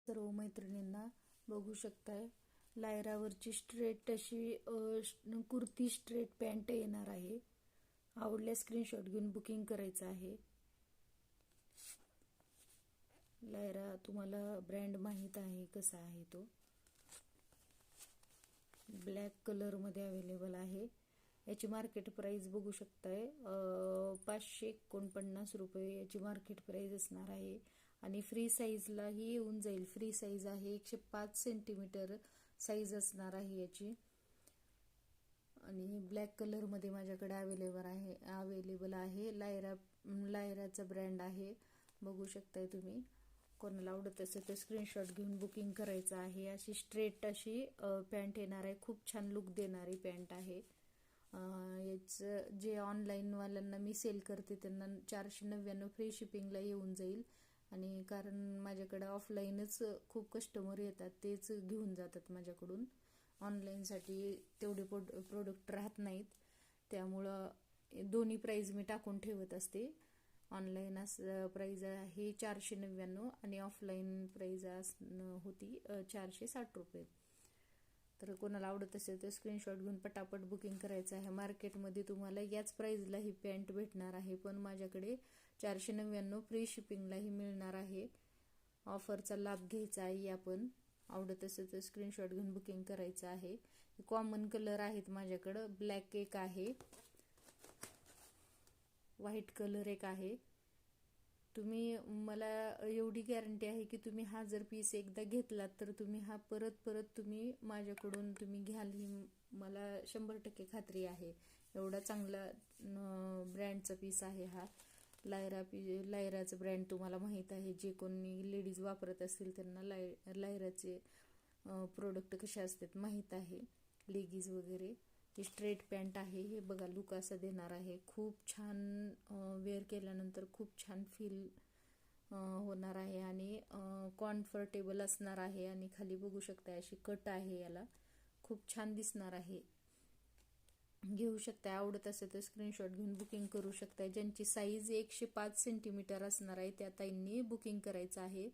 सर्व मैत्रिणींना बघू शकताय लायरावरची स्ट्रेट अशी कुर्ती स्ट्रेट पॅन्ट येणार आहे. आवडल्यास स्क्रीनशॉट घेऊन बुकिंग करायचं आहे. लायरा तुम्हाला ब्रँड माहीत आहे कसा आहे तो. ब्लॅक कलर मध्ये अवेलेबल आहे. याची मार्केट प्राइस बघू शकताय 549 रुपये याची मार्केट प्राइस असणार आहे. आणि फ्री साईजलाही येऊन जाईल. फ्री साईज आहे 105 सेंटीमीटर साईज असणार आहे याची. आणि ब्लॅक कलर मध्ये माझ्याकडे अवेलेबल आहे. लायराचा ब्रँड आहे, बघू शकताय तुम्ही. कोणाला आवडत असेल तर स्क्रीनशॉट घेऊन बुकिंग करायचं आहे. अशी स्ट्रेट अशी पॅन्ट येणार आहे. खूप छान लुक देणारी पॅन्ट आहे. याचं जे ऑनलाईन वाल्यांना मी सेल करते त्यांना 499 फ्री शिपिंगला येऊन जाईल. आणि कारण माझ्याकडे ऑफलाईनच खूप कस्टमर येतात, तेच घेऊन जातात माझ्याकडून. ऑनलाईनसाठी तेवढे प्रोडक्ट राहत नाहीत, त्यामुळं दोन्ही प्राईज मी टाकून ठेवत असते. ऑनलाईन प्राईज आहे 499 आणि ऑफलाईन प्राईज होती 460 रुपये. तर कोणाला आवडत असेल तर स्क्रीनशॉट घेऊन पटापट बुकिंग करायचं आहे. मार्केटमध्ये तुम्हाला याच प्राईजला ही पॅन्ट भेटणार आहे, पण माझ्याकडे 499 फ्री शिपिंगलाही मिळणार आहे. ऑफरचा लाभ घ्यायचा आहे. आपण आवडत असेल तर स्क्रीनशॉट घेऊन बुकिंग करायचं आहे. कॉमन कलर आहेत माझ्याकडं. ब्लॅक एक आहे, व्हाईट कलर एक आहे. तुम्ही मला एवढी गॅरंटी आहे की तुम्ही हा जर पीस एकदा घेतलात तर तुम्ही हा परत तुम्ही माझ्याकडून तुम्ही घ्याल, ही मला 100% खात्री आहे. एवढा चांगला ब्रँडचा पीस आहे हा. लायराचं ब्रँड तुम्हाला माहीत आहे. जे कोणी लेडीज वापरत असतील त्यांना लायराचे प्रोडक्ट कसे असतात माहीत आहे. लेगीज वगैरे. ही स्ट्रेट पॅन्ट आहे. हे बघा लुक असा देणार आहे. खूप छान वेअर केल्यानंतर खूप छान फील होणार आहे आणि कम्फर्टेबल असणार आहे. आणि खाली बघू शकता अशी कट आहे याला, खूप छान दिसणार आहे. घेऊ शकता. आवडत असेल तर स्क्रीनशॉट घेऊन बुकिंग करू शकता. ज्यांची साईज 105 सेंटीमीटर असणार आहे त्या ताईंनी बुकिंग करायचं आहे.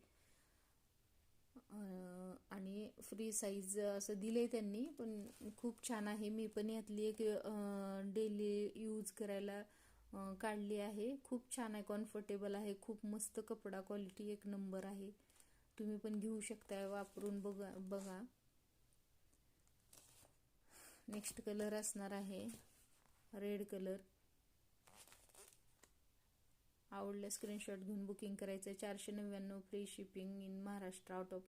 आणि फ्री साईज असं दिलंय त्यांनी, पण खूप छान आहे. मी पण यातली एक डेली यूज करायला काढली आहे. खूप छान आहे, कम्फर्टेबल आहे. खूप मस्त कपडा, क्वालिटी एक नंबर आहे. तुम्ही पण घेऊ शकता, वापरून बघा. नेक्स्ट कलर असणार आहे रेड कलर. आवडल्या स्क्रीनशॉट घेऊन बुकिंग करायचं. 499 free shipping in Maharashtra, out of